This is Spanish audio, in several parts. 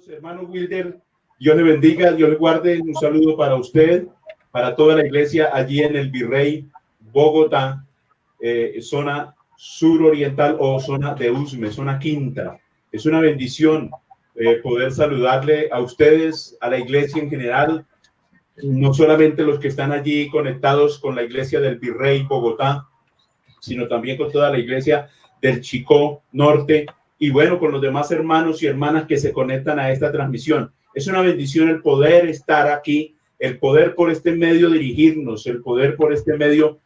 Hermano Wilder, Dios le bendiga, Dios le guarde. Un saludo para usted, para toda la iglesia allí en el Virrey, Bogotá, zona suroriental o zona de Usme, zona quinta. Es una bendición poder saludarle a ustedes, a la iglesia en general, no solamente los que están allí conectados con la iglesia del Virrey Bogotá, sino también con toda la iglesia del Chicó Norte y bueno, con los demás hermanos y hermanas que se conectan a esta transmisión. Es una bendición el poder estar aquí, el poder por este medio dirigirnos, el poder por este medio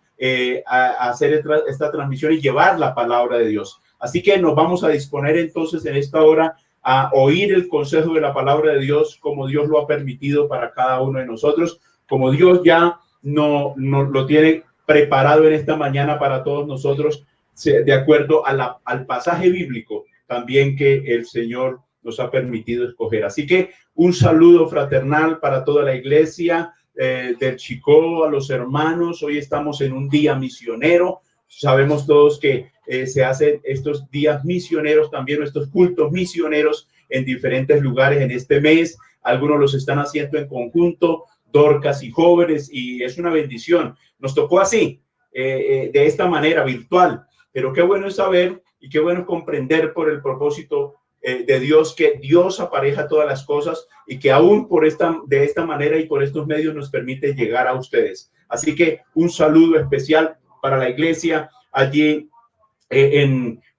hacer esta transmisión y llevar la palabra de Dios. Así que nos vamos a disponer entonces en esta hora a oír el consejo de la palabra de Dios como Dios lo ha permitido para cada uno de nosotros, como Dios ya no lo tiene preparado en esta mañana para todos nosotros, de acuerdo a al pasaje bíblico también que el Señor nos ha permitido escoger. Así que un saludo fraternal para toda la iglesia del Chicó, a los hermanos. Hoy estamos en un día misionero. Sabemos todos que se hacen estos días misioneros, también estos cultos misioneros en diferentes lugares en este mes. Algunos los están haciendo en conjunto, Dorcas y jóvenes, y es una bendición. Nos tocó así, de esta manera virtual, pero qué bueno es saber y qué bueno comprender por el propósito de Dios, que Dios apareja todas las cosas y que aún de esta manera y por estos medios nos permite llegar a ustedes. Así que un saludo especial para la iglesia allí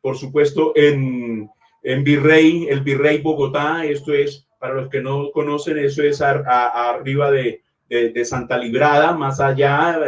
por supuesto, en Virrey, el Virrey Bogotá. Esto es, para los que no conocen, eso es arriba de Santa Librada, más allá,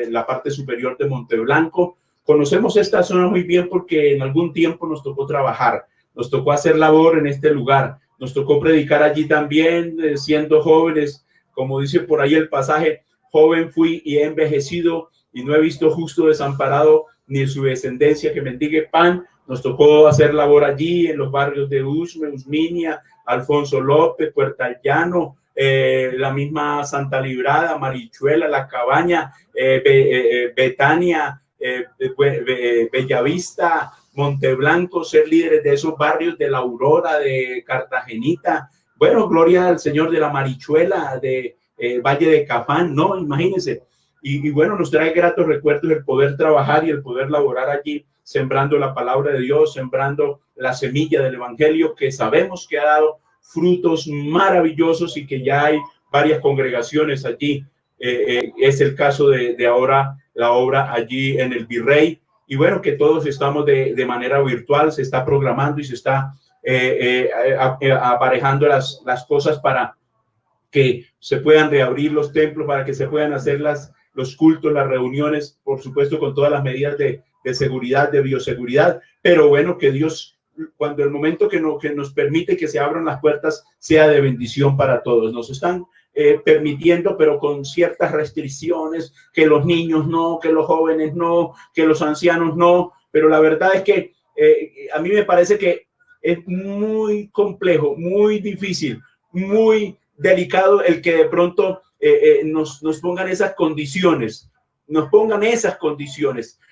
la parte superior de Monteblanco. Conocemos esta zona muy bien porque en algún tiempo nos tocó trabajar, nos tocó hacer labor en este lugar, nos tocó predicar allí también, siendo jóvenes, como dice por ahí el pasaje, joven fui y he envejecido y no he visto justo desamparado ni su descendencia que mendigue pan. Nos tocó hacer labor allí en los barrios de Usme, Usminia, Alfonso López, Puerta Llano, la misma Santa Librada, Marichuela, La Cabaña, Betania, Bellavista, Monteblanco, ser líderes de esos barrios, de La Aurora, de Cartagenita. Bueno, gloria al Señor, de la Marichuela, de Valle de Cafán, no, imagínense. Y bueno, nos trae gratos recuerdos el poder trabajar y el poder laborar allí, sembrando la palabra de Dios, sembrando la semilla del evangelio que sabemos que ha dado frutos maravillosos y que ya hay varias congregaciones allí. Es el caso de ahora la obra allí en el Virrey. Y bueno, que todos estamos de manera virtual, se está programando y se está aparejando las cosas para que se puedan reabrir los templos, para que se puedan hacer los cultos, las reuniones, por supuesto, con todas las medidas de seguridad, de bioseguridad. Pero bueno, que Dios, cuando el momento que nos permite que se abran las puertas, sea de bendición para todos. Nos están permitiendo, pero con ciertas restricciones, que los niños no, que los jóvenes no, que los ancianos no. Pero la verdad es que a mí me parece que es muy complejo, muy difícil, muy delicado el que de pronto nos pongan esas condiciones,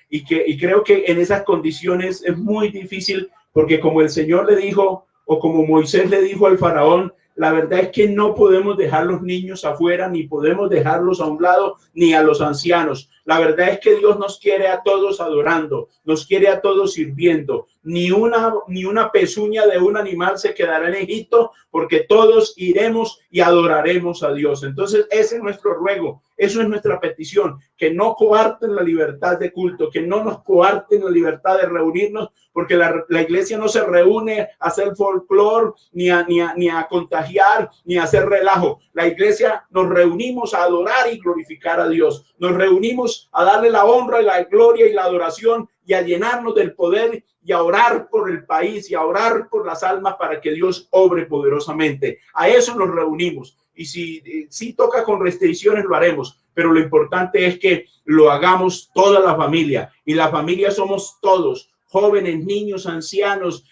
y creo que en esas condiciones es muy difícil, porque como el Señor le dijo, o como Moisés le dijo al faraón, la verdad es que no podemos dejar los niños afuera, ni podemos dejarlos a un lado, ni a los ancianos. La verdad es que Dios nos quiere a todos adorando, nos quiere a todos sirviendo. Ni una pezuña de un animal se quedará en Egipto, porque todos iremos y adoraremos a Dios. Entonces, ese es nuestro ruego, eso es nuestra petición, que no coarten la libertad de culto, que no nos coarten la libertad de reunirnos, porque la iglesia no se reúne a hacer folclore, ni a contagiar, ni a hacer relajo. La iglesia nos reunimos a adorar y glorificar a Dios. Nos reunimos a darle la honra y la gloria y la adoración y a llenarnos del poder y a orar por el país y a orar por las almas para que Dios obre poderosamente. A eso nos reunimos. Y si toca con restricciones, lo haremos. Pero lo importante es que lo hagamos toda la familia. Y la familia somos todos. Jóvenes, niños, ancianos,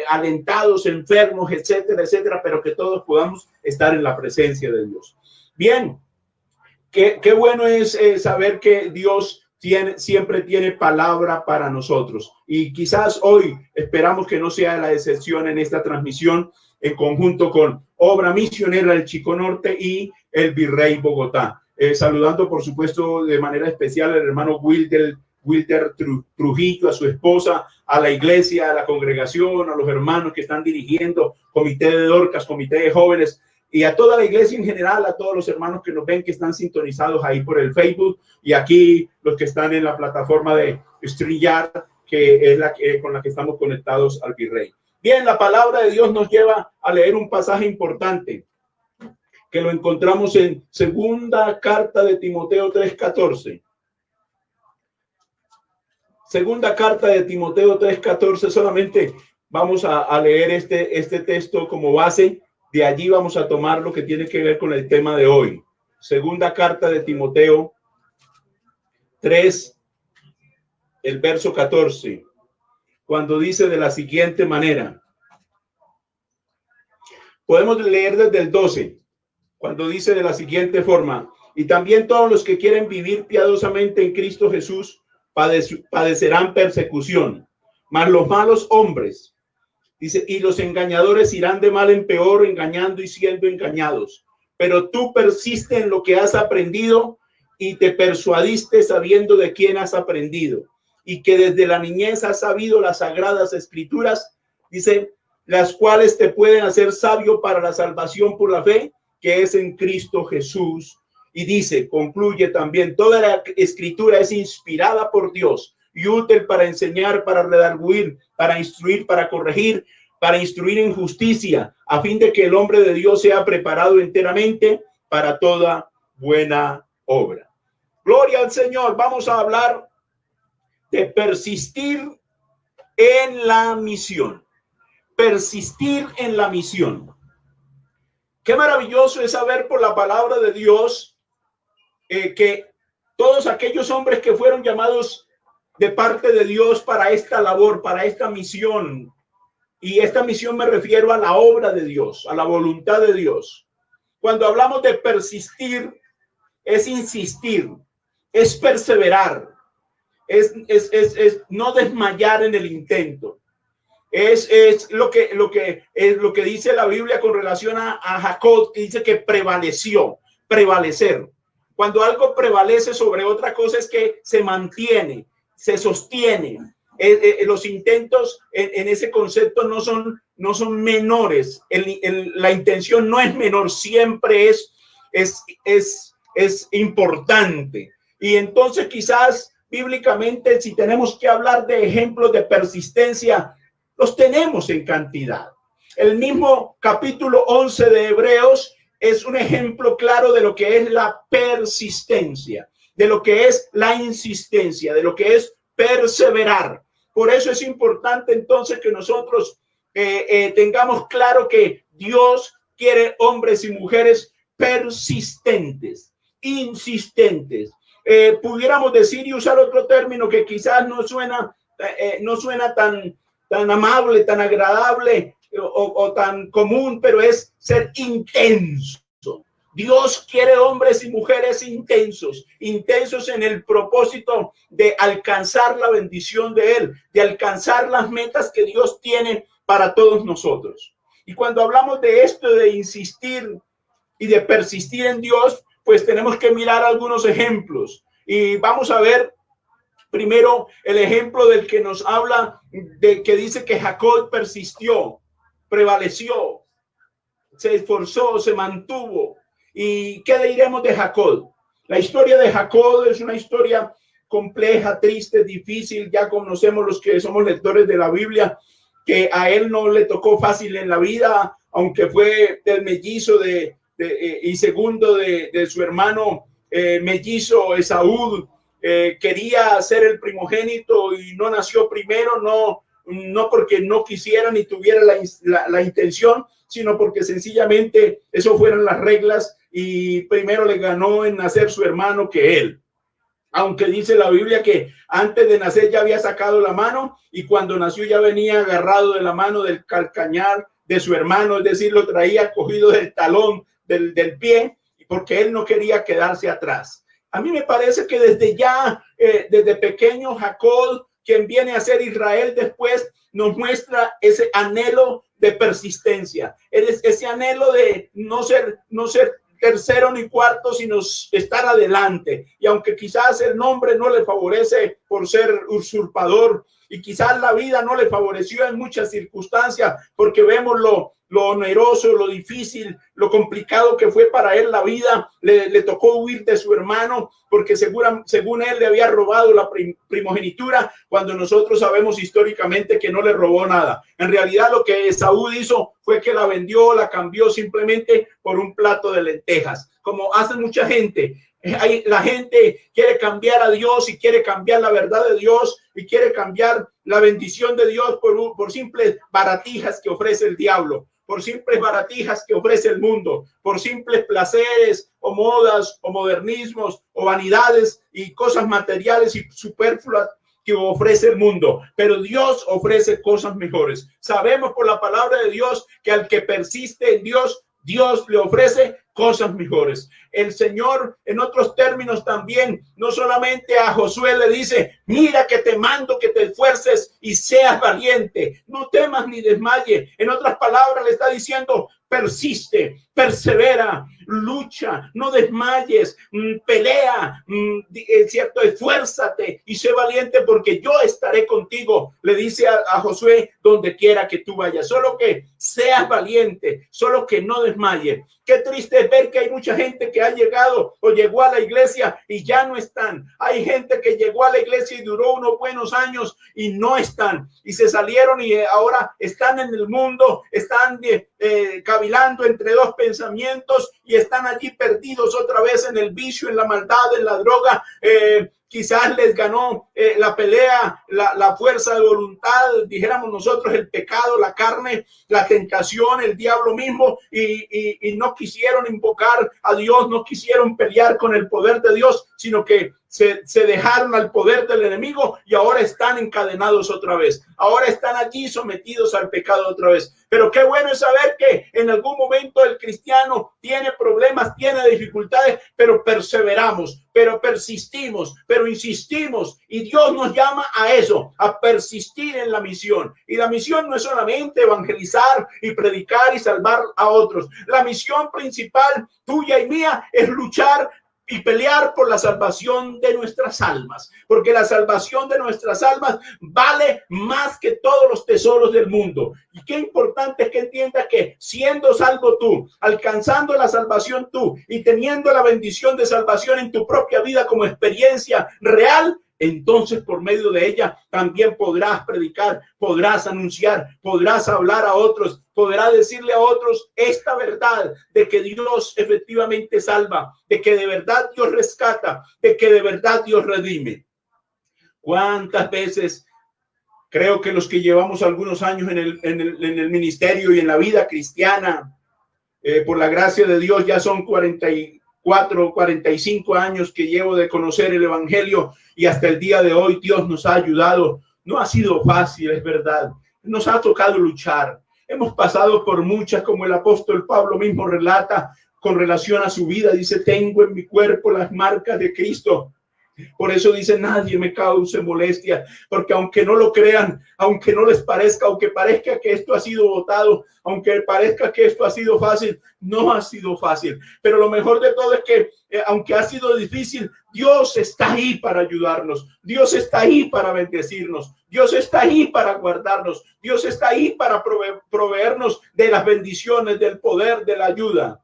alentados, enfermos, etcétera, etcétera, pero que todos podamos estar en la presencia de Dios. Bien, qué bueno es saber que Dios siempre tiene palabra para nosotros. Y quizás hoy esperamos que no sea la excepción en esta transmisión en conjunto con Obra Misionera del Chico Norte y el Virrey Bogotá. Saludando, por supuesto, de manera especial al hermano Wilder Trujillo, a su esposa, a la iglesia, a la congregación, a los hermanos que están dirigiendo, comité de Dorcas, comité de jóvenes, y a toda la iglesia en general, a todos los hermanos que nos ven, que están sintonizados ahí por el Facebook, y aquí los que están en la plataforma de StreamYard, que es con la que estamos conectados al Virrey. Bien, la palabra de Dios nos lleva a leer un pasaje importante que lo encontramos en segunda carta de Timoteo 3:14. Segunda carta de Timoteo 3:14. Solamente vamos a leer este texto como base. De allí vamos a tomar lo que tiene que ver con el tema de hoy. Segunda carta de Timoteo 3, el verso 14, cuando dice de la siguiente manera. Podemos leer desde el 12, cuando dice de la siguiente forma: y también todos los que quieren vivir piadosamente en Cristo Jesús padecerán persecución, mas los malos hombres, dice, y los engañadores irán de mal en peor, engañando y siendo engañados. Pero tú persiste en lo que has aprendido y te persuadiste sabiendo de quién has aprendido, y que desde la niñez has sabido las sagradas escrituras, dice, las cuales te pueden hacer sabio para la salvación por la fe que es en Cristo Jesús. Y dice, concluye también, toda la escritura es inspirada por Dios y útil para enseñar, para redarguir, para instruir, para corregir, para instruir en justicia, a fin de que el hombre de Dios sea preparado enteramente para toda buena obra. Gloria al Señor. Vamos a hablar de persistir en la misión. Persistir en la misión. Qué maravilloso es saber por la palabra de Dios que todos aquellos hombres que fueron llamados de parte de Dios para esta labor, para esta misión, y esta misión me refiero a la obra de Dios, a la voluntad de Dios. Cuando hablamos de persistir, es insistir, es perseverar, es no desmayar en el intento. Es lo que dice la Biblia con relación a Jacob, que dice que prevaleció, prevalecer. Cuando algo prevalece sobre otra cosa es que se mantiene, se sostiene. Los intentos en ese concepto no son menores. La intención no es menor, siempre es importante. Y entonces quizás bíblicamente, si tenemos que hablar de ejemplos de persistencia, los tenemos en cantidad. El mismo capítulo 11 de Hebreos es un ejemplo claro de lo que es la persistencia, de lo que es la insistencia, de lo que es perseverar. Por eso es importante entonces que nosotros tengamos claro que Dios quiere hombres y mujeres persistentes, insistentes. Pudiéramos decir y usar otro término que quizás no suena tan amable, tan agradable o tan común, pero es ser intenso. Dios quiere hombres y mujeres intensos en el propósito de alcanzar la bendición de Él, de alcanzar las metas que Dios tiene para todos nosotros. Y cuando hablamos de esto, de insistir y de persistir en Dios, pues tenemos que mirar algunos ejemplos. Y vamos a ver primero el ejemplo del que nos habla, de que dice que Jacob persistió, prevaleció, se esforzó, se mantuvo. ¿Y qué diremos de Jacob? La historia de Jacob es una historia compleja, triste, difícil. Ya conocemos los que somos lectores de la Biblia que a él no le tocó fácil en la vida, aunque fue del mellizo y segundo de su hermano mellizo Esaú. Quería ser el primogénito y no nació primero, no porque no quisiera ni tuviera la intención, sino porque sencillamente eso fueron las reglas y primero le ganó en nacer su hermano que él. Aunque dice la Biblia que antes de nacer ya había sacado la mano y cuando nació ya venía agarrado de la mano del calcañar de su hermano, es decir, lo traía cogido del talón del pie, porque él no quería quedarse atrás. A mí me parece que desde ya, desde pequeño, Jacob, quien viene a ser Israel después, nos muestra ese anhelo de persistencia, ese anhelo de no ser tercero ni cuarto, sino estar adelante. Y aunque quizás el nombre no le favorece por ser usurpador, y quizás la vida no le favoreció en muchas circunstancias, porque vemos lo oneroso, lo difícil, lo complicado que fue para él la vida. Le tocó huir de su hermano porque según él le había robado la primogenitura, cuando nosotros sabemos históricamente que no le robó nada. En realidad lo que Esaú hizo fue que la vendió, la cambió simplemente por un plato de lentejas, como hace mucha gente. La gente quiere cambiar a Dios y quiere cambiar la verdad de Dios y quiere cambiar la bendición de Dios por simples baratijas que ofrece el diablo, por simples baratijas que ofrece el mundo, por simples placeres o modas o modernismos o vanidades y cosas materiales y superfluas que ofrece el mundo. Pero Dios ofrece cosas mejores. Sabemos por la palabra de Dios que al que persiste en Dios, Dios le ofrece cosas mejores. El Señor, en otros términos también, no solamente a Josué le dice, mira que te mando que te esfuerces y seas valiente, no temas ni desmayes. En otras palabras le está diciendo, persiste, persevera, lucha, no desmayes, pelea, cierto, esfuérzate y sé valiente porque yo estaré contigo. Le dice a Josué, donde quiera que tú vayas, solo que seas valiente, solo que no desmayes. Qué triste es ver que hay mucha gente que ha llegado o llegó a la iglesia y ya no están. Hay gente que llegó a la iglesia y duró unos buenos años y no están. Y se salieron y ahora están en el mundo, están cavilando entre dos pensamientos y están allí perdidos otra vez en el vicio, en la maldad, en la droga. Quizás les ganó la pelea, la fuerza de voluntad, dijéramos nosotros, el pecado, la carne, la tentación, el diablo mismo, y no quisieron invocar a Dios, no quisieron pelear con el poder de Dios, sino que se dejaron al poder del enemigo y ahora están encadenados otra vez. Ahora están allí sometidos al pecado otra vez. Pero qué bueno es saber que en algún momento el cristiano tiene problemas, tiene dificultades, pero perseveramos, pero persistimos, pero insistimos. Y Dios nos llama a eso, a persistir en la misión. Y la misión no es solamente evangelizar y predicar y salvar a otros. La misión principal tuya y mía es luchar y pelear por la salvación de nuestras almas, porque la salvación de nuestras almas vale más que todos los tesoros del mundo. Y qué importante es que entiendas que siendo salvo tú, alcanzando la salvación tú y teniendo la bendición de salvación en tu propia vida como experiencia real, entonces por medio de ella también podrás predicar, podrás anunciar, podrás hablar a otros, podrás decirle a otros esta verdad de que Dios efectivamente salva, de que de verdad Dios rescata, de que de verdad Dios redime. ¿Cuántas veces? Creo que los que llevamos algunos años en el ministerio y en la vida cristiana, por la gracia de Dios, ya son 44, 45 años que llevo de conocer el evangelio y hasta el día de hoy Dios nos ha ayudado. No ha sido fácil, es verdad. Nos ha tocado luchar. Hemos pasado por muchas, como el apóstol Pablo mismo relata con relación a su vida. Dice, tengo en mi cuerpo las marcas de Cristo. Por eso dice, nadie me cause molestia, porque aunque no lo crean, aunque no les parezca, aunque parezca que esto ha sido votado, aunque parezca que esto ha sido fácil, no ha sido fácil. Pero lo mejor de todo es que aunque ha sido difícil, Dios está ahí para ayudarnos. Dios está ahí para bendecirnos. Dios está ahí para guardarnos. Dios está ahí para proveernos de las bendiciones, del poder, de la ayuda.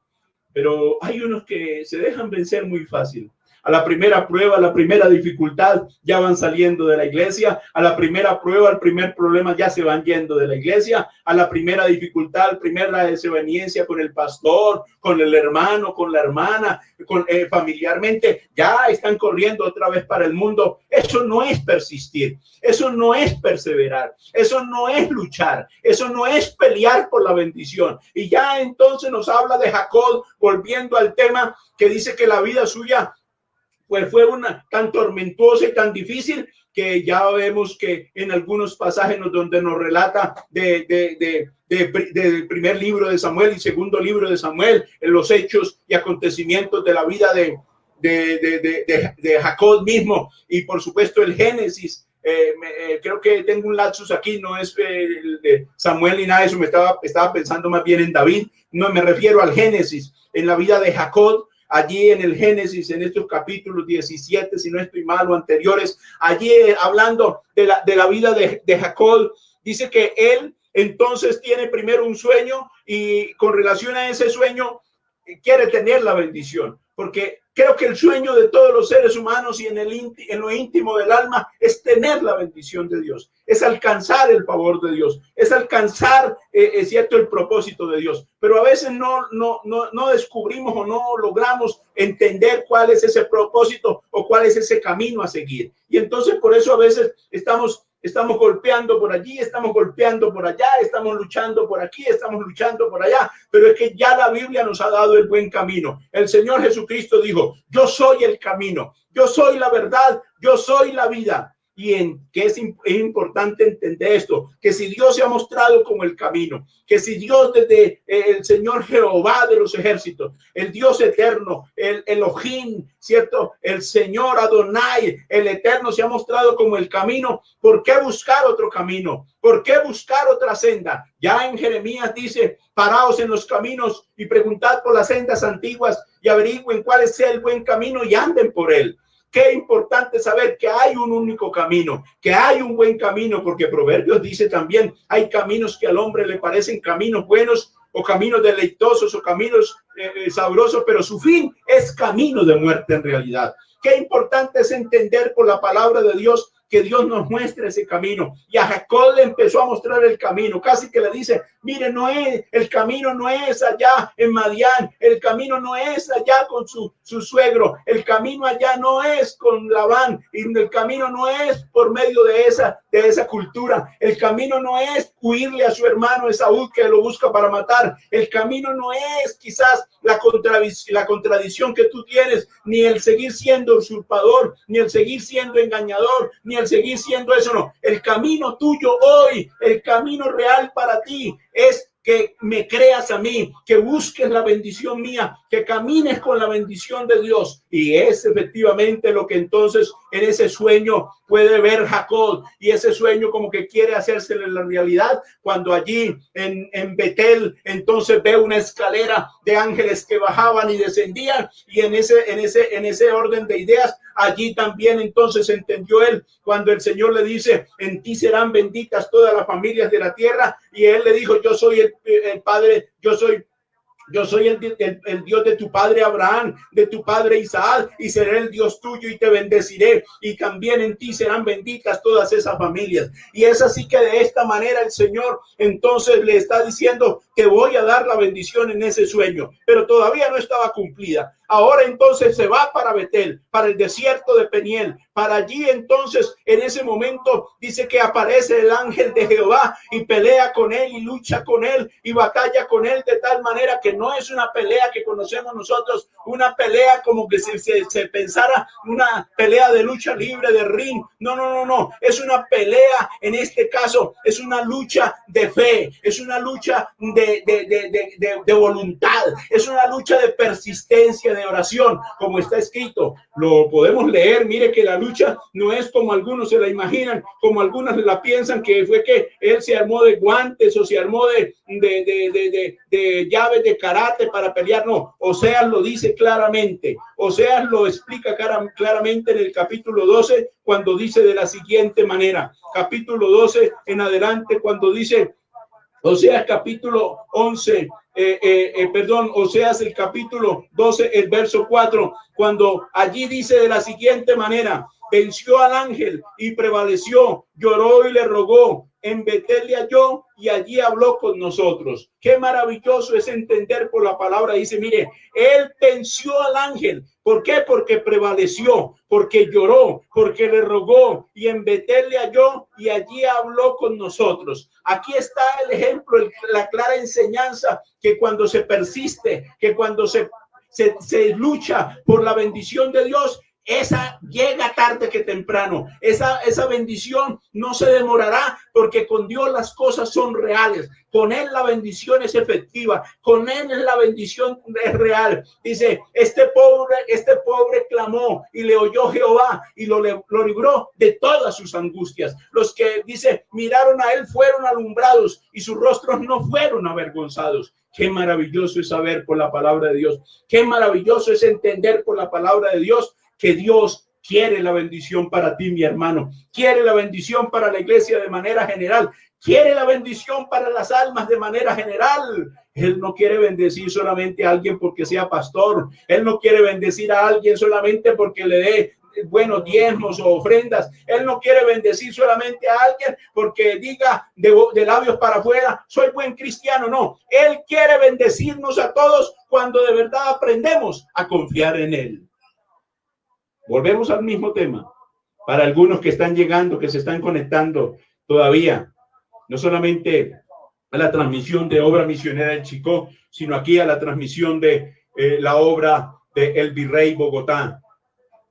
Pero hay unos que se dejan vencer muy fácil. A la primera prueba, a la primera dificultad, ya van saliendo de la iglesia. A la primera prueba, al primer problema, ya se van yendo de la iglesia. A la primera dificultad, al primera desaveniencia con el pastor, con el hermano, con la hermana, familiarmente, ya están corriendo otra vez para el mundo. Eso no es persistir. Eso no es perseverar. Eso no es luchar. Eso no es pelear por la bendición. Y ya entonces nos habla de Jacob, volviendo al tema que dice que la vida suya pues fue una tan tormentosa y tan difícil que ya vemos que en algunos pasajes donde nos relata del primer libro de Samuel y segundo libro de Samuel, en los hechos y acontecimientos de la vida de Jacob mismo, y por supuesto el Génesis. Creo que tengo un lapsus aquí, no es de Samuel ni nada de eso, estaba pensando más bien en David. No, me refiero al Génesis, en la vida de Jacob. Allí en el Génesis, en estos capítulos 17, si no estoy mal, o anteriores, allí hablando de la vida de Jacob, dice que él entonces tiene primero un sueño, y con relación a ese sueño quiere tener la bendición, porque creo que el sueño de todos los seres humanos y en lo íntimo del alma es tener la bendición de Dios, es alcanzar el favor de Dios, es alcanzar, es cierto, el propósito de Dios. Pero a veces no descubrimos o no logramos entender cuál es ese propósito o cuál es ese camino a seguir. Y entonces por eso a veces estamos golpeando por allí, estamos golpeando por allá, estamos luchando por aquí, estamos luchando por allá, pero es que ya la Biblia nos ha dado el buen camino. El Señor Jesucristo dijo: yo soy el camino, yo soy la verdad, yo soy la vida. Y que es importante entender esto, que si Dios se ha mostrado como el camino, que si Dios desde el Señor Jehová de los ejércitos, el Dios eterno, el Elohim, ¿cierto? El Señor Adonai, el eterno, se ha mostrado como el camino, ¿por qué buscar otro camino? ¿Por qué buscar otra senda? Ya en Jeremías dice: paraos en los caminos y preguntad por las sendas antiguas y averigüen cuál sea el buen camino y anden por él. Qué importante saber que hay un único camino, que hay un buen camino, porque Proverbios dice también: hay caminos que al hombre le parecen caminos buenos, o caminos deleitosos, o caminos sabrosos, pero su fin es camino de muerte en realidad. Qué importante es entender por la palabra de Dios que Dios nos muestre ese camino. Y a Jacob le empezó a mostrar el camino, casi que le dice: mire, el camino no es allá en Madián, el camino no es allá con su suegro, el camino allá no es con Labán, y el camino no es por medio de esa cultura, el camino no es huirle a su hermano Esaú, que lo busca para matar, el camino no es quizás la contradicción que tú tienes, ni el seguir siendo usurpador, ni el seguir siendo engañador, ni el seguir siendo eso. No, el camino tuyo hoy, el camino real para ti es que me creas a mí, que busques la bendición mía, que camines con la bendición de Dios. Y es efectivamente lo que entonces en ese sueño puede ver Jacob, y ese sueño como que quiere hacérselo en la realidad, cuando allí en Betel entonces ve una escalera de ángeles que bajaban y descendían, y en ese orden de ideas, allí también entonces entendió él cuando el Señor le dice: en ti serán benditas todas las familias de la tierra, y él le dijo: yo soy el Padre, yo soy el Dios de tu padre Abraham, de tu padre Isaac, y seré el Dios tuyo y te bendeciré, y también en ti serán benditas todas esas familias. Y es así que de esta manera el Señor entonces le está diciendo: que voy a dar la bendición en ese sueño, pero todavía no estaba cumplida. Ahora entonces se va para Betel, para el desierto de Peniel. Para allí entonces, en ese momento, dice que aparece el ángel de Jehová y pelea con él y lucha con él y batalla con él, de tal manera que no es una pelea que conocemos nosotros, una pelea como que se pensara una pelea de lucha libre, de ring. No. Es una pelea, en este caso, es una lucha de fe, es una lucha de voluntad, es una lucha de persistencia, de oración, como está escrito. Lo podemos leer. Mire que la lucha no es como algunos se la imaginan, como algunos la piensan, que fue que él se armó de guantes o se armó de llaves de karate para pelear. No, Oseas lo dice claramente. Oseas lo explica claramente en el capítulo 12, cuando dice de la siguiente manera, capítulo 12 en adelante, cuando dice, Oseas capítulo 11, Oseas el capítulo 12, el verso 4, cuando allí dice de la siguiente manera: venció al ángel y prevaleció, lloró y le rogó, en Betel le halló y allí habló con nosotros. Qué maravilloso es entender por la palabra. Dice: mire, él venció al ángel. ¿Por qué? Porque prevaleció, porque lloró, porque le rogó, y en Betel le halló y allí habló con nosotros. Aquí está el ejemplo, la clara enseñanza, que cuando se persiste, que cuando se lucha por la bendición de Dios, esa llega tarde que temprano. Esa bendición no se demorará, porque con Dios las cosas son reales. Con Él la bendición es efectiva. Con Él la bendición es real. Dice, este pobre clamó y le oyó Jehová y lo libró de todas sus angustias. Los que, dice, miraron a Él fueron alumbrados y sus rostros no fueron avergonzados. Qué maravilloso es saber por la palabra de Dios. Qué maravilloso es entender por la palabra de Dios que Dios quiere la bendición para ti, mi hermano. Quiere la bendición para la iglesia de manera general. Quiere la bendición para las almas de manera general. Él no quiere bendecir solamente a alguien porque sea pastor. Él no quiere bendecir a alguien solamente porque le dé buenos diezmos o ofrendas. Él no quiere bendecir solamente a alguien porque diga de labios para afuera, soy buen cristiano. No, Él quiere bendecirnos a todos cuando de verdad aprendemos a confiar en Él. Volvemos al mismo tema. Para algunos que están llegando, que se están conectando todavía, no solamente a la transmisión de Obra Misionera del Chicó, sino aquí a la transmisión de la obra de El Virrey Bogotá.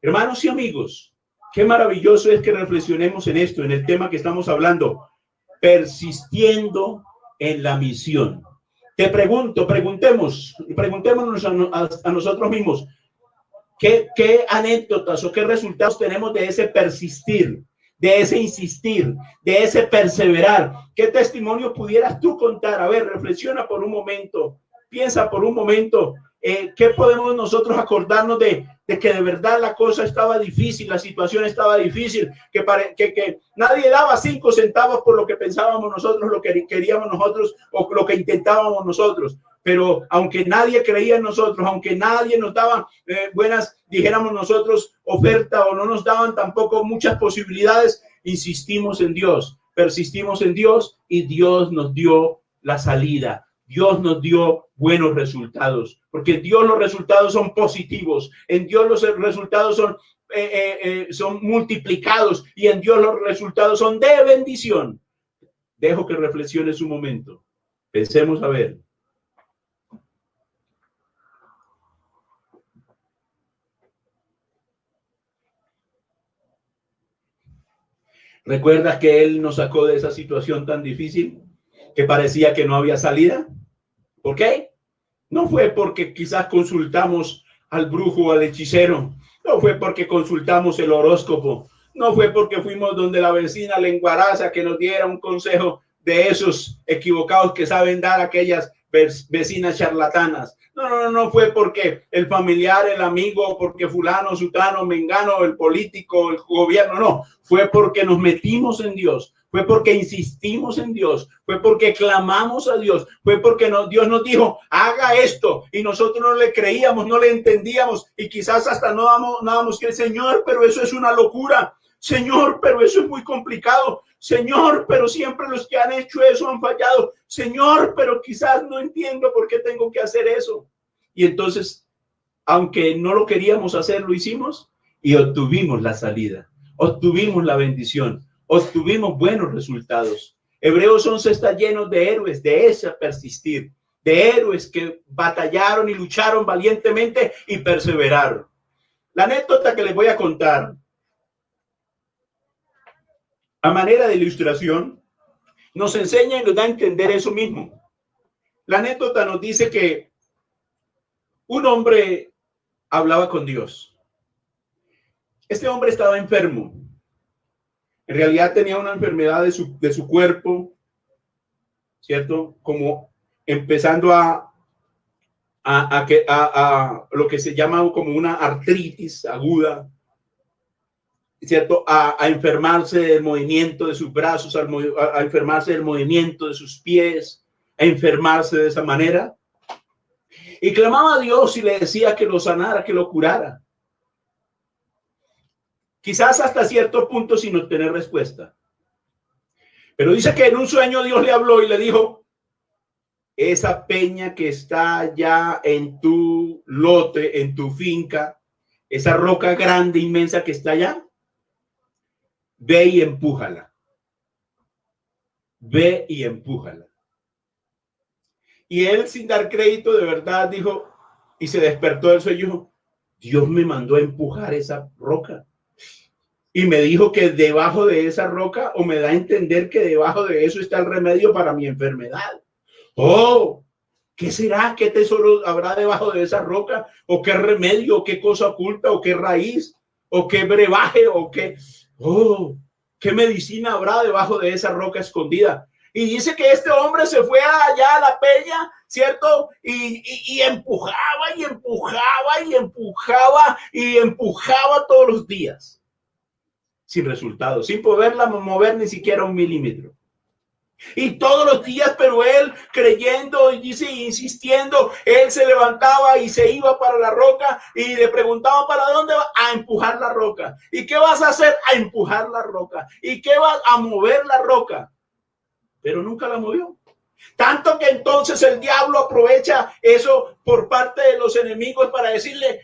Hermanos y amigos, qué maravilloso es que reflexionemos en esto, en el tema que estamos hablando, persistiendo en la misión. Te pregunto, preguntémonos a nosotros mismos, ¿qué anécdotas o qué resultados tenemos de ese persistir, de ese insistir, de ese perseverar? ¿Qué testimonio pudieras tú contar? A ver, reflexiona por un momento, piensa por un momento, ¿qué podemos nosotros acordarnos de que de verdad la cosa estaba difícil, la situación estaba difícil, que nadie daba 5 centavos por lo que pensábamos nosotros, lo que queríamos nosotros o lo que intentábamos nosotros? Pero aunque nadie creía en nosotros, aunque nadie nos daba buenas, dijéramos nosotros, oferta, o no nos daban tampoco muchas posibilidades, insistimos en Dios, persistimos en Dios y Dios nos dio la salida. Dios nos dio buenos resultados, porque en Dios los resultados son positivos, en Dios los resultados son multiplicados y en Dios los resultados son de bendición. Dejo que reflexiones un momento. Pensemos a ver. ¿Recuerdas que Él nos sacó de esa situación tan difícil que parecía que no había salida? ¿Por qué? No fue porque quizás consultamos al brujo o al hechicero, no fue porque consultamos el horóscopo, no fue porque fuimos donde la vecina lenguaraza que nos diera un consejo de esos equivocados que saben dar aquellas vecinas charlatanas. No fue porque el familiar, el amigo, porque fulano, sutano, mengano, el político, el gobierno, no. Fue porque nos metimos en Dios, fue porque insistimos en Dios, fue porque clamamos a Dios, fue porque Dios nos dijo, haga esto, y nosotros no le creíamos, no le entendíamos, y quizás hasta no damos que, Señor, pero eso es una locura. Señor, pero eso es muy complicado. Señor, pero siempre los que han hecho eso han fallado. Señor, pero quizás no entiendo por qué tengo que hacer eso. Y entonces, aunque no lo queríamos hacer, lo hicimos y obtuvimos la salida, obtuvimos la bendición, obtuvimos buenos resultados. Hebreos 11 está lleno de héroes, de ese persistir, de héroes que batallaron y lucharon valientemente y perseveraron. La anécdota que les voy a contar, a manera de ilustración, nos enseña y nos da a entender eso mismo. La anécdota nos dice que un hombre hablaba con Dios. Este hombre estaba enfermo. En realidad tenía una enfermedad de su cuerpo, ¿cierto? Como empezando a lo que se llama como una artritis aguda, ¿cierto? A enfermarse del movimiento de sus brazos, a enfermarse del movimiento de sus pies, a enfermarse de esa manera. Y clamaba a Dios y le decía que lo sanara, que lo curara. Quizás hasta cierto punto sin obtener respuesta. Pero dice que en un sueño Dios le habló y le dijo, esa peña que está ya en tu lote, en tu finca, esa roca grande, inmensa que está allá, ve y empújala. Ve y empújala. Y él, sin dar crédito, de verdad dijo, y se despertó del sueño, Dios me mandó a empujar esa roca. Y me dijo que debajo de esa roca, o me da a entender que debajo de eso está el remedio para mi enfermedad. Oh, ¿qué será? ¿Qué tesoro habrá debajo de esa roca? ¿O qué remedio? ¿O qué cosa oculta? ¿O qué raíz? ¿O qué brebaje? ¿O qué? Oh, ¿qué medicina habrá debajo de esa roca escondida? Y dice que este hombre se fue allá a la peña, ¿cierto? Y empujaba y empujaba y empujaba y empujaba todos los días. Sin resultado, sin poderla mover ni siquiera un milímetro. Y todos los días, pero él creyendo y dice, insistiendo, él se levantaba y se iba para la roca y le preguntaba, ¿para dónde va? A empujar la roca. ¿Y qué vas a hacer? A empujar la roca. ¿Y qué vas a mover la roca? Pero nunca la movió. Tanto que entonces el diablo aprovecha eso por parte de los enemigos para decirle,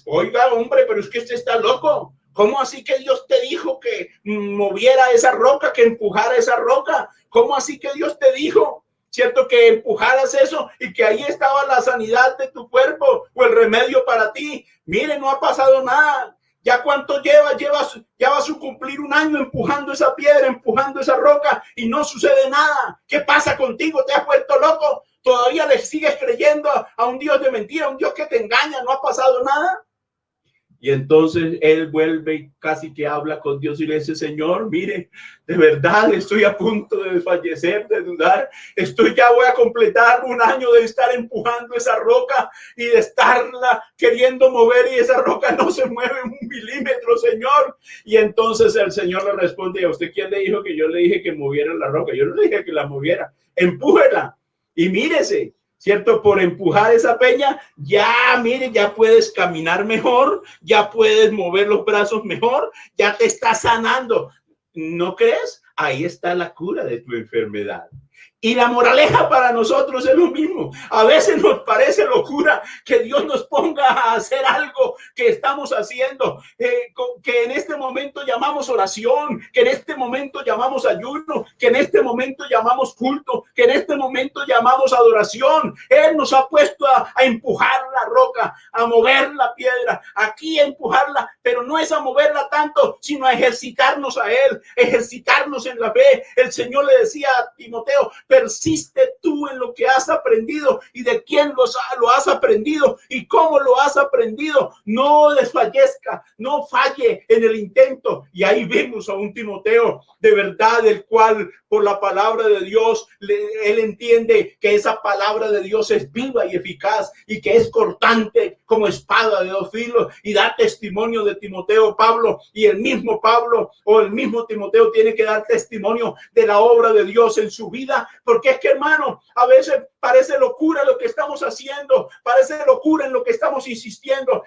oiga, hombre, pero es que usted está loco. ¿Cómo así que Dios te dijo que moviera esa roca, que empujara esa roca? ¿Cómo así que Dios te dijo, cierto, que empujaras eso y que ahí estaba la sanidad de tu cuerpo o el remedio para ti? Mire, no ha pasado nada. ¿Ya cuánto lleva? Ya va a cumplir un año empujando esa piedra, empujando esa roca y no sucede nada. ¿Qué pasa contigo? ¿Te has vuelto loco? ¿Todavía le sigues creyendo a un Dios de mentira, a un Dios que te engaña? ¿No ha pasado nada? Y entonces él vuelve y casi que habla con Dios y le dice, Señor, mire, de verdad estoy a punto de fallecer, de dudar. Voy a completar un año de estar empujando esa roca y de estarla queriendo mover y esa roca no se mueve un milímetro, Señor. Y entonces el Señor le responde, ¿a usted quién le dijo que yo le dije que moviera la roca? Yo no le dije que la moviera, empújela y mírese. ¿Cierto? Por empujar esa peña, ya, mire, ya puedes caminar mejor, ya puedes mover los brazos mejor, ya te está sanando. ¿No crees? Ahí está la cura de tu enfermedad. Y la moraleja para nosotros es lo mismo. A veces nos parece locura que Dios nos ponga a hacer algo que estamos haciendo, que en este momento llamamos oración, que en este momento llamamos ayuno, que en este momento llamamos culto, que en este momento llamamos adoración. Él nos ha puesto a empujar la roca, a mover la piedra, aquí a empujarla, pero no es a moverla tanto, sino a ejercitarnos a Él, ejercitarnos en la fe. El Señor le decía a Timoteo, persiste tú en lo que has aprendido y de quién lo has aprendido y cómo lo has aprendido. No desfallezca, no falle en el intento. Y ahí vemos a un Timoteo de verdad, el cual por la palabra de Dios, él entiende que esa palabra de Dios es viva y eficaz y que es cortante como espada de dos filos, y da testimonio de Timoteo Pablo, y el mismo Pablo o el mismo Timoteo tiene que dar testimonio de la obra de Dios en su vida. Porque es que, hermano, a veces parece locura lo que estamos haciendo, parece locura en lo que estamos insistiendo.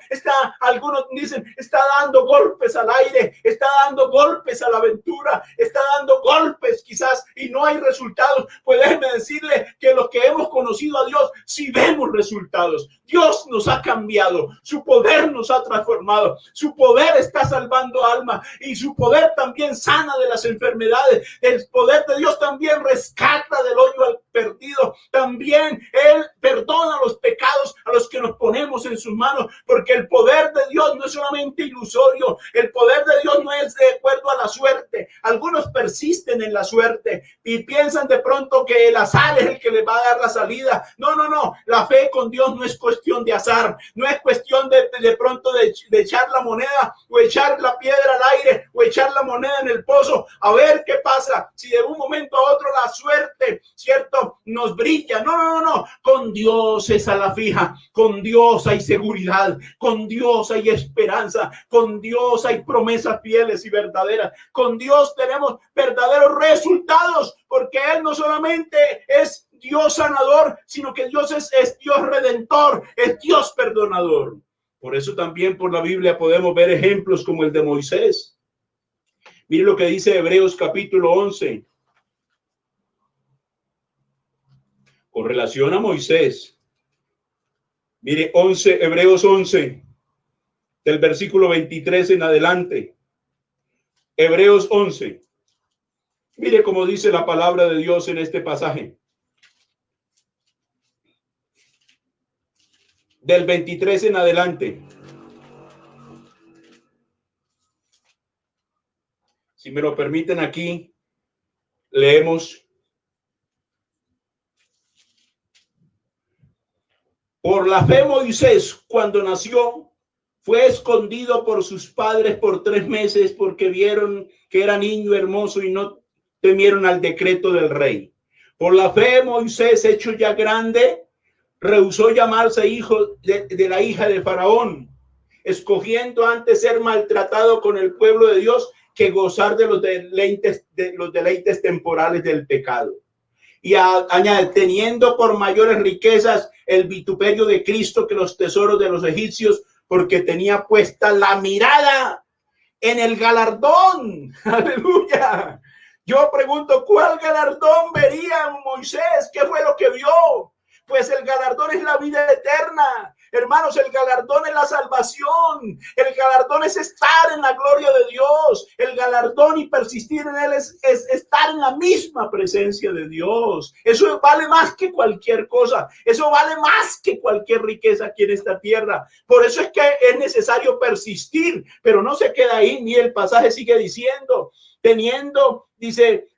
Algunos dicen, está dando golpes al aire, está dando golpes a la aventura, está dando golpes quizás y no hay resultados. Pues déjenme decirle que los que hemos conocido a Dios, sí vemos resultados. Dios nos ha cambiado, su poder nos ha transformado, su poder está salvando almas y su poder también sana de las enfermedades. El poder de Dios también rescata del hoyo al perdido. También Él perdona los pecados a los que nos ponemos en sus manos, porque el poder de Dios no es solamente ilusorio, el poder de Dios no es de acuerdo a la suerte. Algunos persisten en la suerte y piensan de pronto que el azar es el que les va a dar la salida. No, no, no, la fe con Dios no es cuestión de azar, no es cuestión de pronto de echar la moneda o echar la piedra al aire o echar la moneda en el pozo a ver qué pasa, si de un momento a otro la suerte, ¿cierto?, nos brilla. No, no, no, con Dios es a la fija, con Dios hay seguridad, con Dios hay esperanza, con Dios hay promesas fieles y verdaderas, con Dios tenemos verdaderos resultados, porque Él no solamente es Dios sanador, sino que Dios es Dios redentor, es Dios perdonador. Por eso también por la Biblia podemos ver ejemplos como el de Moisés. Mire lo que dice Hebreos capítulo 11. Con relación a Moisés. Mire, Hebreos 11, del versículo 23 en adelante. Hebreos 11. Mire cómo dice la palabra de Dios en este pasaje. Del 23 en adelante. Si me lo permiten aquí, leemos. Por la fe Moisés, cuando nació, fue escondido por sus padres por 3 meses porque vieron que era niño hermoso y no temieron al decreto del rey. Por la fe Moisés, hecho ya grande, rehusó llamarse hijo de la hija de Faraón, escogiendo antes ser maltratado con el pueblo de Dios que gozar de los deleites temporales del pecado. Y añade, teniendo por mayores riquezas el vituperio de Cristo que los tesoros de los egipcios, porque tenía puesta la mirada en el galardón. Aleluya. Yo pregunto, ¿cuál galardón vería Moisés? ¿Qué fue lo que vio? Pues el galardón es la vida eterna. Hermanos, el galardón es la salvación. El galardón es estar en la gloria de Dios. El galardón y persistir en él es estar en la misma presencia de Dios. Eso vale más que cualquier cosa. Eso vale más que cualquier riqueza aquí en esta tierra. Por eso es que es necesario persistir, pero no se queda ahí. Ni el pasaje sigue diciendo, teniendo, dice,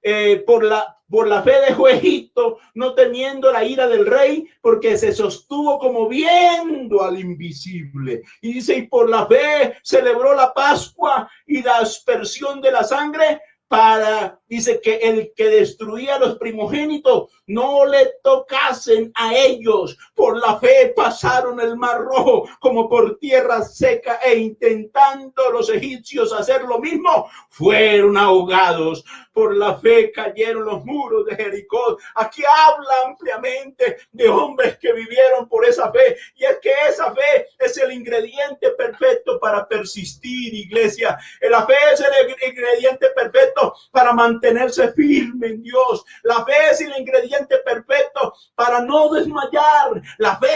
por la fe dejó Egipto, no temiendo la ira del rey, porque se sostuvo como viendo al invisible. Y dice, y por la fe celebró la Pascua y la aspersión de la sangre, para, dice, que el que destruía a los primogénitos no le tocasen a ellos. Por la fe pasaron el mar Rojo como por tierra seca, e intentando los egipcios hacer lo mismo, fueron ahogados. Por la fe cayeron los muros de Jericó. Aquí habla ampliamente de hombres que vivieron por esa fe, y es que esa fe es el ingrediente perfecto para persistir, iglesia. La fe es el ingrediente perfecto para mantenerse firme en Dios. La fe es el ingrediente perfecto para no desmayar. La fe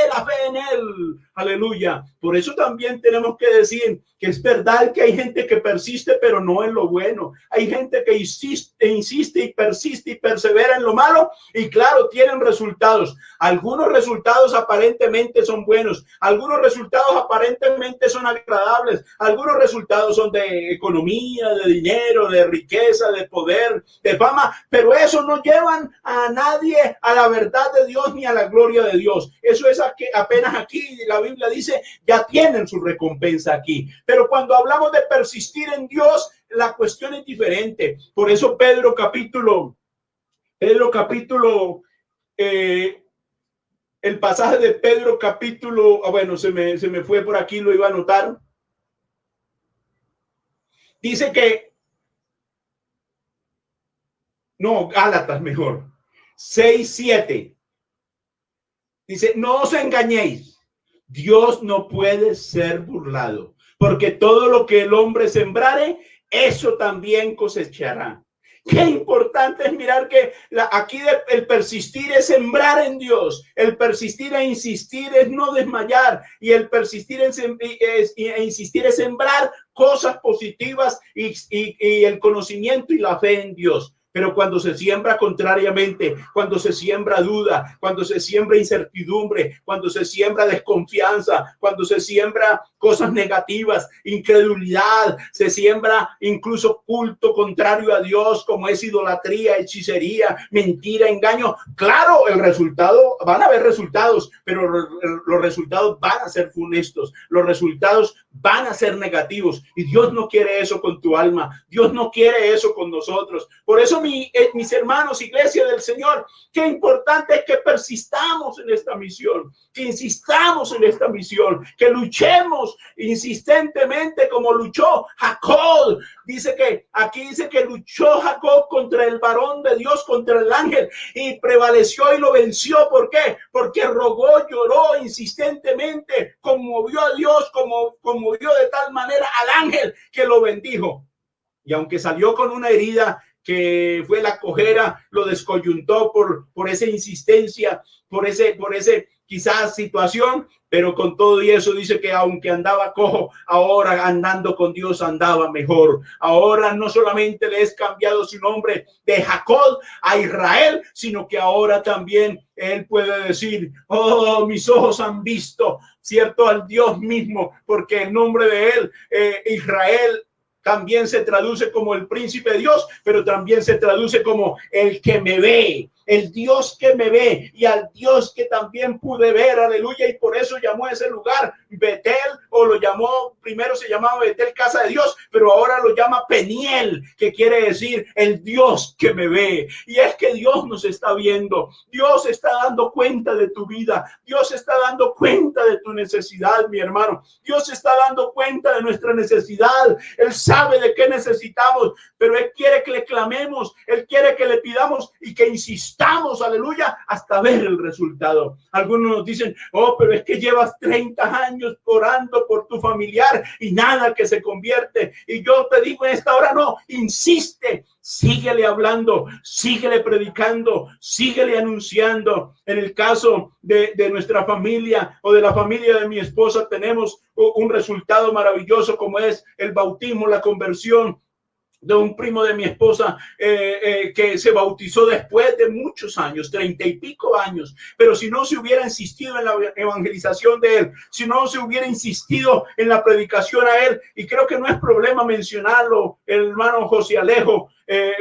en él. Aleluya. Por eso también tenemos que decir que es verdad que hay gente que persiste, pero no en lo bueno. Hay gente que insiste y persiste y persevera en lo malo, y claro, tienen resultados. Algunos resultados aparentemente son buenos, algunos resultados aparentemente son agradables, algunos resultados son de economía, de dinero, de riqueza, de poder, de fama, pero eso no llevan a nadie a la verdad de Dios ni a la gloria de Dios. Eso es apenas aquí, la Biblia dice, ya tienen su recompensa aquí. Pero cuando hablamos de persistir en Dios, la cuestión es diferente. Por eso Pedro capítulo, el pasaje de Pedro capítulo, bueno, se me fue por aquí, lo iba a anotar. Dice que, no, Gálatas mejor, 6:7. Dice, no os engañéis, Dios no puede ser burlado, porque todo lo que el hombre sembrare, eso también cosechará. Qué importante es mirar que aquí el persistir es sembrar en Dios, el persistir e insistir es no desmayar, y el persistir e insistir es sembrar cosas positivas y el conocimiento y la fe en Dios. Pero cuando se siembra contrariamente, cuando se siembra duda, cuando se siembra incertidumbre, cuando se siembra desconfianza, cuando se siembra cosas negativas, incredulidad, se siembra incluso culto contrario a Dios, como es idolatría, hechicería, mentira, engaño. Claro, el resultado, van a haber resultados, pero los resultados van a ser funestos, los resultados van a ser negativos, y Dios no quiere eso con tu alma, Dios no quiere eso con nosotros. Por eso mis hermanos, iglesia del Señor, qué importante es que persistamos en esta misión, que insistamos en esta misión, que luchemos insistentemente como luchó Jacob. Aquí dice que luchó Jacob contra el varón de Dios, contra el ángel, y prevaleció y lo venció. ¿Por qué? Porque rogó, lloró insistentemente, conmovió a Dios, conmovió de tal manera al ángel que lo bendijo. Y aunque salió con una herida que fue la cojera, lo descoyuntó por esa insistencia, por ese quizás situación, pero con todo y eso dice que aunque andaba cojo, ahora andando con Dios andaba mejor. Ahora no solamente le es cambiado su nombre de Jacob a Israel, sino que ahora también él puede decir, oh, mis ojos han visto, cierto, al Dios mismo, porque el nombre de él, Israel, también se traduce como el príncipe de Dios, pero también se traduce como el que me ve, el Dios que me ve, y al Dios que también pude ver, aleluya. Y por eso llamó a ese lugar Betel, o lo llamó, primero se llamaba Betel, casa de Dios, pero ahora lo llama Peniel, que quiere decir el Dios que me ve. Y es que Dios nos está viendo, Dios está dando cuenta de tu vida, Dios está dando cuenta de tu necesidad, mi hermano. Dios está dando cuenta de nuestra necesidad. Él sabe de qué necesitamos, pero Él quiere que le clamemos, Él quiere que le pidamos y que insistamos, aleluya, hasta ver el resultado. Algunos nos dicen, oh, pero es que llevas 30 años orando por tu familiar y nada que se convierte. Y yo te digo en esta hora, no, insiste, síguele hablando, síguele predicando, síguele anunciando. En el caso de nuestra familia o de la familia de mi esposa, tenemos un resultado maravilloso como es el bautismo, la conversión de un primo de mi esposa que se bautizó después de muchos años, 30 y pico años. Pero si no se hubiera insistido en la evangelización de él, si no se hubiera insistido en la predicación a él, y creo que no es problema mencionarlo, el hermano José Alejo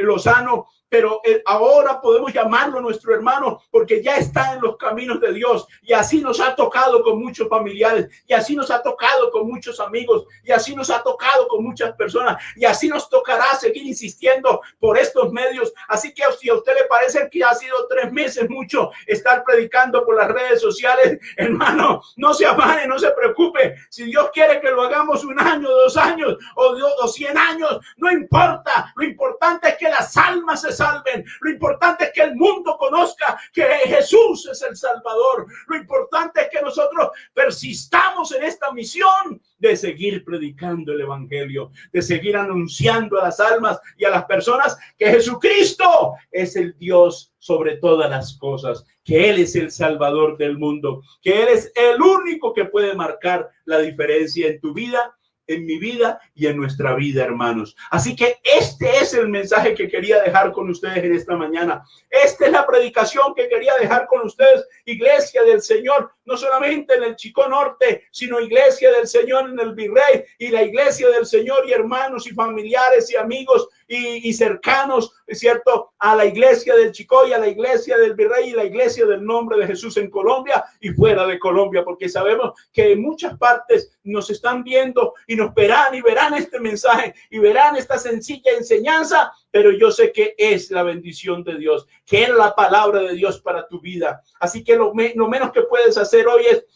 Lozano, pero ahora podemos llamarlo nuestro hermano porque ya está en los caminos de Dios, y así nos ha tocado con muchos familiares, y así nos ha tocado con muchos amigos, y así nos ha tocado con muchas personas, y así nos tocará seguir insistiendo por estos medios. Así que si a usted le parece que ha sido 3 meses mucho estar predicando por las redes sociales, hermano, no se afane, no se preocupe. Si Dios quiere que lo hagamos 1 año, 2 años o 100 años, no importa. Lo importante es que las almas se salven. Lo importante es que el mundo conozca que Jesús es el Salvador. Lo importante es que nosotros persistamos en esta misión de seguir predicando el evangelio, de seguir anunciando a las almas y a las personas que Jesucristo es el Dios sobre todas las cosas, que Él es el Salvador del mundo, que Él es el único que puede marcar la diferencia en tu vida, en mi vida y en nuestra vida, hermanos. Así que este es el mensaje que quería dejar con ustedes en esta mañana. Esta es la predicación que quería dejar con ustedes, iglesia del Señor, no solamente en el Chicó Norte, sino iglesia del Señor en el Virrey, y la iglesia del Señor, y hermanos y familiares y amigos y cercanos, es cierto, a la iglesia del Chicó y a la iglesia del Virrey y la iglesia del Nombre de Jesús en Colombia y fuera de Colombia, porque sabemos que en muchas partes nos están viendo y nos verán y verán este mensaje y verán esta sencilla enseñanza, pero yo sé que es la bendición de Dios, que es la palabra de Dios para tu vida. Así que lo menos que puedes hacer hoy es,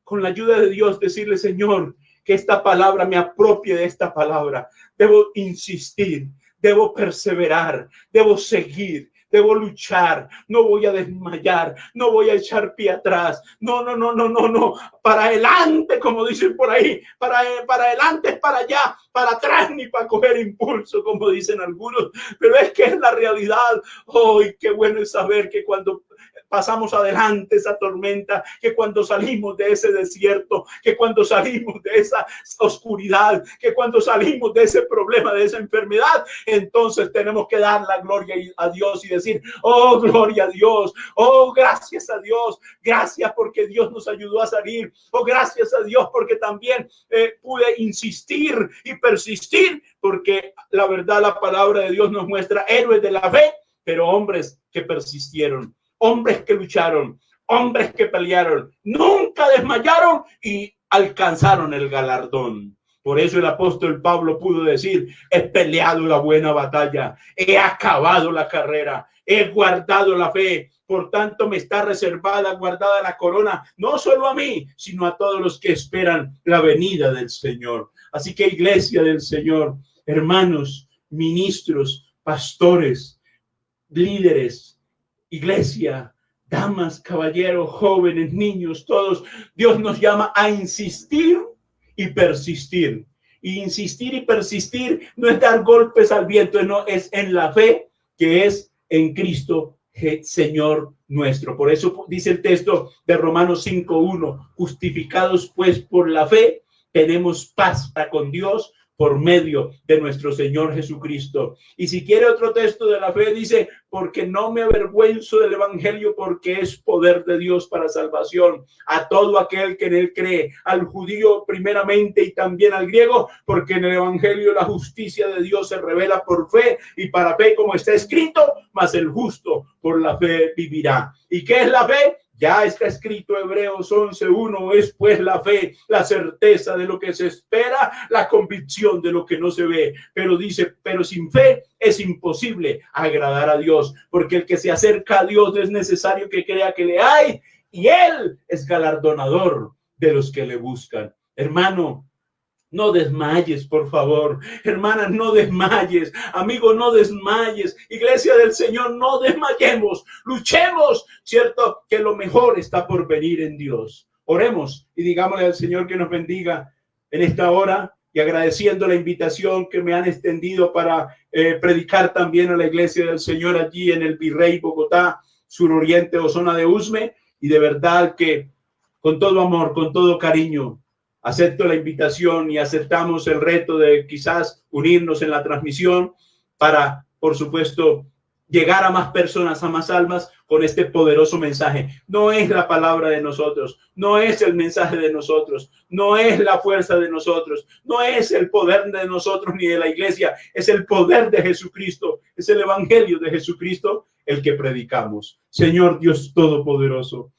con la ayuda de Dios, decirle, Señor, que esta palabra me apropie de esta palabra. Debo insistir, debo perseverar, debo seguir, debo luchar, no voy a desmayar, no voy a echar pie atrás, no, para adelante, como dicen por ahí, para adelante es para allá, para atrás ni para coger impulso, como dicen algunos, pero es que es la realidad. ¡Ay, qué bueno es saber que cuando pasamos adelante esa tormenta, que cuando salimos de ese desierto, que cuando salimos de esa oscuridad, que cuando salimos de ese problema, de esa enfermedad, entonces tenemos que dar la gloria a Dios y decir, oh, gloria a Dios, oh, gracias a Dios, gracias porque Dios nos ayudó a salir, oh, gracias a Dios porque también pude insistir y persistir, porque la verdad, la palabra de Dios nos muestra héroes de la fe, pero hombres que persistieron, hombres que lucharon, hombres que pelearon, nunca desmayaron y alcanzaron el galardón. Por eso el apóstol Pablo pudo decir, he peleado la buena batalla, he acabado la carrera, he guardado la fe, por tanto me está reservada, guardada la corona, no solo a mí, sino a todos los que esperan la venida del Señor. Así que iglesia del Señor, hermanos, ministros, pastores, líderes, iglesia, damas, caballeros, jóvenes, niños, todos, Dios nos llama a insistir y persistir. Y insistir y persistir no es dar golpes al viento, no, es en la fe que es en Cristo Señor nuestro. Por eso dice el texto de Romanos 5:1, justificados pues por la fe, tenemos paz para con Dios por medio de nuestro Señor Jesucristo. Y si quiere otro texto de la fe, dice, porque no me avergüenzo del evangelio, porque es poder de Dios para salvación a todo aquel que en él cree, al judío primeramente y también al griego, porque en el evangelio la justicia de Dios se revela por fe, y para fe, como está escrito, mas el justo por la fe vivirá. ¿Y qué es la fe? Ya está escrito, Hebreos 11:1, es pues la fe, la certeza de lo que se espera, la convicción de lo que no se ve. Pero dice, pero sin fe es imposible agradar a Dios, porque el que se acerca a Dios es necesario que crea que le hay, y Él es galardonador de los que le buscan. Hermano, no desmayes, por favor. Hermana, no desmayes. Amigo, no desmayes. Iglesia del Señor, no desmayemos. Luchemos, ¿cierto? Que lo mejor está por venir en Dios. Oremos y digámosle al Señor que nos bendiga en esta hora, y agradeciendo la invitación que me han extendido para predicar también a la Iglesia del Señor allí en el Virrey, Bogotá, suroriente o zona de Usme. Y de verdad que con todo amor, con todo cariño, acepto la invitación y aceptamos el reto de quizás unirnos en la transmisión para, por supuesto, llegar a más personas, a más almas con este poderoso mensaje. No es la palabra de nosotros, no es el mensaje de nosotros, no es la fuerza de nosotros, no es el poder de nosotros ni de la iglesia, es el poder de Jesucristo, es el evangelio de Jesucristo el que predicamos. Señor Dios Todopoderoso,